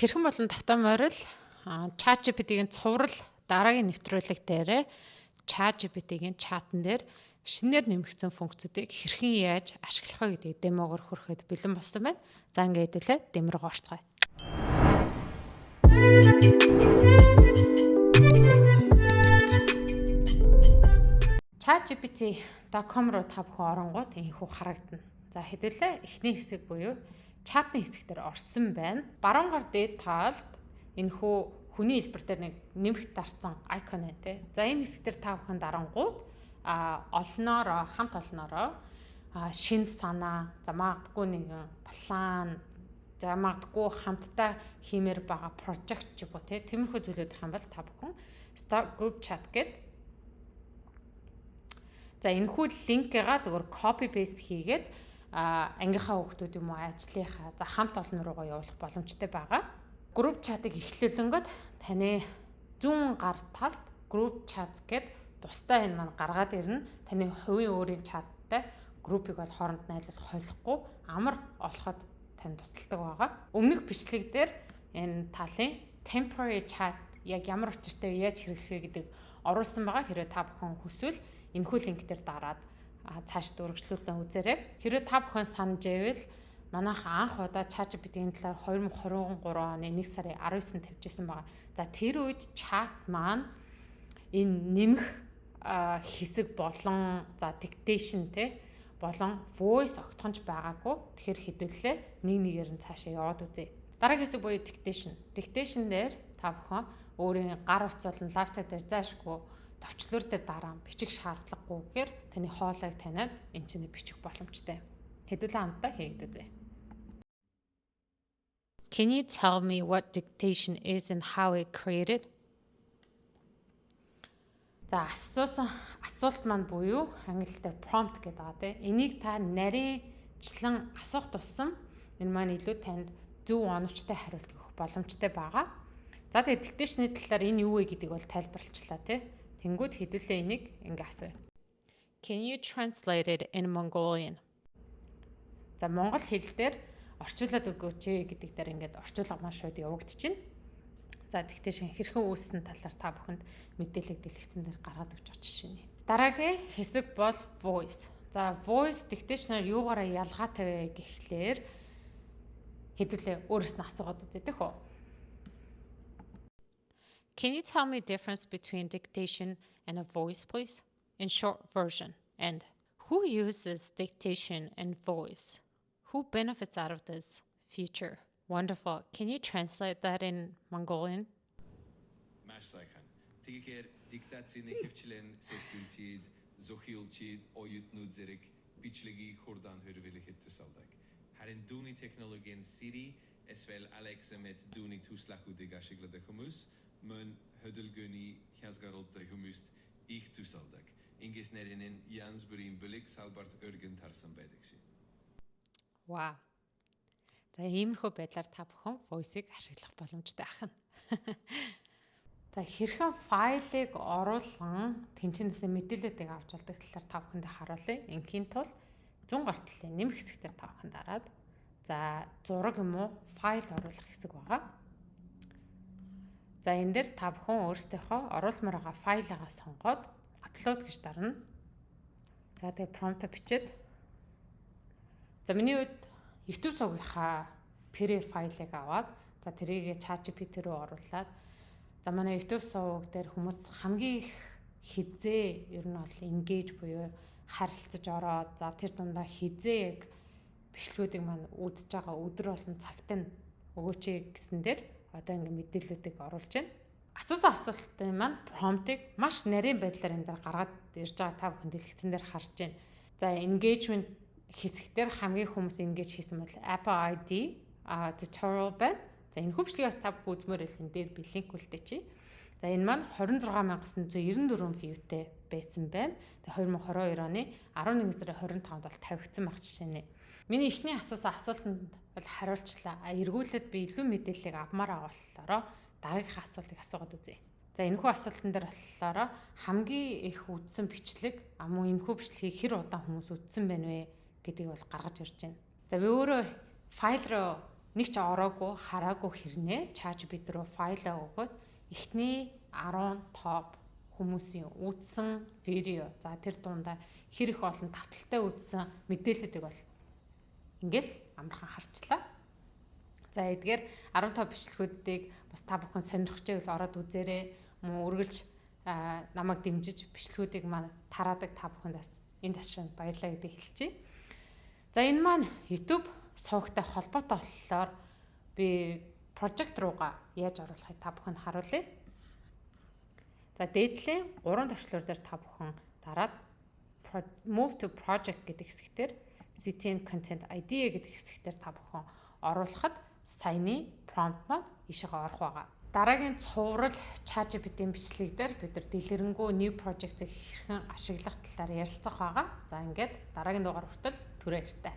Хэрхэн болон тавтай морил ChatGPT-ийн цуврал дараагийн нэвтрүүлэг дээрээ ChatGPT-ийн чатан дээр шинээр нэмэгдсэн функцүүдийг хэрхэн яаж ашиглах вэ гэдгийг демогоор хүрэхэд бэлэн болсон байна. За ингээд хэдүүлээ демо руу орцгоё. ChatGPT.com руу та бүхэн оронгууд энэхүү харагдана. За хэдүүлээ эхний хэсэг буюу чатны хэсэг дээр орсон байна. Баруун гар дээд талд энэхүү хүний хэлбэр дээр нэг нэмэгт дарсан айкон байна те. За энэ хэсэг дээр та бүхэн дарангууд хамт олноороо шин санаа, за магадгүй нэгэн план, за магадгүй хамтдаа хиймээр байгаа project ч гоо те. Тиймэрхүү зүйлүүдх юм бол та бүхэн start group chat гэдэг. За энэхүү линкээ зүгээр copy paste хийгээд ангийнхаа хүүхдүүд юм уу ажлынхаа за хамт олон руугаа явуулах боломжтой байгаа. Group chat-ыг эхлүүлэнгөт таны зүүн гар талд group chats гэд тусдаа энэ маань гаргаад ирнэ. Таны хувийн өөрийн чаттай группийг бол хооронд найлуулах холихгүй амар олоход тань тусалдаг байгаа. Өмнөх бичлэг дээр энэ талын temporary chat яг ямар учиртай яаж хэрэглэх вэ гэдэг оруулсан байгаа. Хэрвээ та бүхэн хүсвэл энэхүү линк дээр дараад цааш дөрвөлжлүүлэн үзээрэй. Хэрвээ та бүхэн санаж байвал манайх анх удаа ChatGPT-ийн талаар 2023 оны 1 сарын 19-нд тавьжсэн байгаа. За тэр үед чат маань энэ нэмэх хэсэг болон за dictation те болон voice огтхонч байгаагүй. Тэгэхээр хэдүүлээ нэг нэгээр нь цаашаа яваад үзье. Дараагийн хэсэг буюу dictation. Dictation дээр та бүхэн өөрийн гар утас болон лаптоп дээр заашгүй товчлуур дээр дараа бичих шаардлагагүйгээр таны хоолойг таниад энэ чинь бичих боломжтой. Хэдүүлээ хамтдаа хийгээд үзье. Can you tell me what dictation is and how it created? За асуулт маань буюу англиар prompt гэдэг байгаа тийм. Энийг та нарийнчлан асуух тусам энэ маань илүү танд зөв оновчтой хариулт өгөх боломжтой байгаа. За тэгээд dictation-ийн талаар энэ юу вэ гэдгийг бол тайлбарлачлаа тийм. Тэнгүүд хэдүүлээ энийг ингээ асууя. Can you translate it in Mongolian? За монгол хэл дээр орчуулад өгөөч гэдэг дээр ингээд орчуулга маш шууд явагдчихэв. За dictation хэрхэн үүссэн талаар та бүхэнд мэдээлэл дэлгэцэн дээр гаргаад өгч очиж шинэ. Дараагийн хэсэг бол voice. За voice dictation-аар юугаараа ялгаатай вэ гэхлээр хэдүүлээ өөрөөс нь асуугаад үзье дэх үү. Can you tell me the difference between dictation and a voice, please? In short version. And who uses dictation and voice? Who benefits out of this feature? Wonderful. Can you translate that in Mongolian? Маш сайхан. Тэгэхээр диктацийн хөвчлэн сэтгүүлчид, зохиолчид, оюутнууд зэрэг бичлэгийг хурдан хөрвүүлэхэд тусалдаг. Харин дүүний технологийн Siri, эсвэл Alexa мэт дүүний туслахуудыг ашигладаг хүмүүс мөн хөдөлгөөний хязгаартай хүмүүст их тусалдаг. Ингээс нэрийн янз бүрийн бүлэг салбарт өргөн тарсан байдаг шин. Вау. За иймэрхүү байдлаар та бүхэн voice-ыг ашиглах боломжтой ахна. За хэрхэн файлыг оруулан тэнцэнээс мэдээлэлийг авч болдог талаар та бүхэнд харуулъя. Ингийн тул зүүн гар талын нэмэх хэсгээр та бүхэн дараад за зураг юм уу файл оруулах хэсэг байгаа. За энэ дээр та бүхэн өөрсдийнхөө оруулмаар байгаа файлаа сонгоод upload гэж дарна. За тэгээ prompt бичээд за миний үед YouTube сувгийнхаа PDF файлыг аваад за тэрийг ChatGPT рүү оруулаад за манай YouTube сувг дээр хүмүүс хамгийн их хизээ ер нь бол engage буюу харилцаж ороод за тэр дундаа хизээ яг бичлэгүүдийг маань үзэж байгаа өдөр болон цагт нь өгөөч гэсэн дээр одоо ингэ мэдээллүүдийг оруулж байна. Асуусан асуултын маань prompt-ыг маш нарийн байдлаар энэ дээр гаргаад ирж байгаа та бүхэн дэлгэцэн дээр харж байна. За engagement хэсэгтэр хамгийн хүмүүс engage хийсэн бол Apple ID tutorial байна. За энэ хөвчлөгөөс та бүхэн үзмээр л энэ дээр би линк үлдээчихье. За энэ маань 26994 viewтэй байсан байна. Тэгээ 2022 оны 11 сарын 25-нд бол тавигдсан баг жишээ нэ. Миний эхний асуусан асуултанд бол хариулчлаа. Эргүүлээд би илүү мэдээллийг авмаар байгаа болохоор дараагийнхаа асуултыг асуугаад үзье. За энэхүү асуултан дээр болохоор хамгийн их үзсэн бичлэг мөн энэхүү бичлэгийг хэр удаан хүмүүс үзсэн байна вэ гэдгийг бол гаргаж ирж байна. За би өөрөө файл руу нэг ч ороогүй, хараагүй хэрнээ ChatGPT руу файлаа өгөөд эхний 10 топ хүмүүсийн үзсэн видео, за тэр дундаа хэр их олон тавталтай үзсэн мэдээлэлүүдийг бол ингээл амархан харчлаа. За эдгээр 10 топ бичлэгүүдийг бас та бүхэн сонирхож байвал ороод үзээрэй. Мөн үргэлж намайг дэмжиж бичлэгүүдийг маань тараадаг та бүхэндээс энэ ташаанд баярлалаа гэдгийг хэлчихье. За энэ маань YouTube сувагтай холбоотой болохоор би project руугаа яаж оруулахыг та бүхэнд харуулъя. За дээдлийн 3 төвчлөр дээр та бүхэн дараад move to project гэдэг хэсгээр CTN content idea гэдэг хэсгээр та бүхэн оруулахад саяны prompt маань ишээ орох байгаа. Дараагийн цуврал ChatGPT-ийн бичлэг дээр бид нар дэлгэрэнгүй new project-ийг хэрхэн ашиглах талаар ярилцах байгаа. За ингээд дараагийн дугаар хүртэл түрээ баяртай.